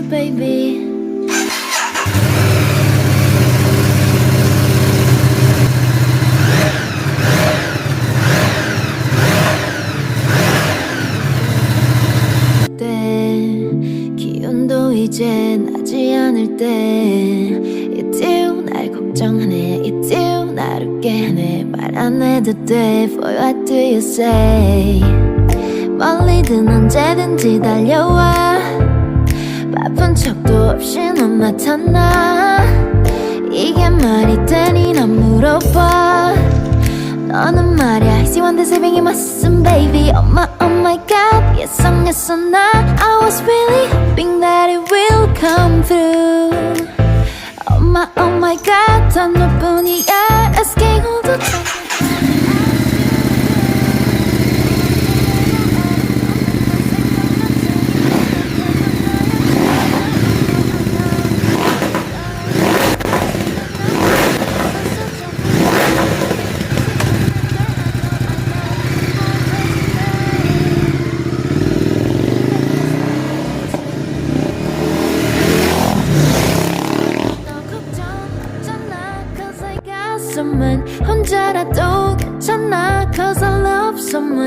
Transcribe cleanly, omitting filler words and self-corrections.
you, baby. 기운도 이제 나지 않을 때 You do 날 걱정하네 You do 날 웃게 하네 말 안 해도 돼 Boy what do you say 멀리든 언제든지 달려와 바쁜 척도 없이 넌 나타나 이게 말이 되니 난 물어봐 너는 말야 easy one 새벽에 맞선 baby oh my god yes I'm not I was really hoping that it will come through oh my god 단 너뿐이야 asking all the time 혼자라도 괜찮아 Cause I love someone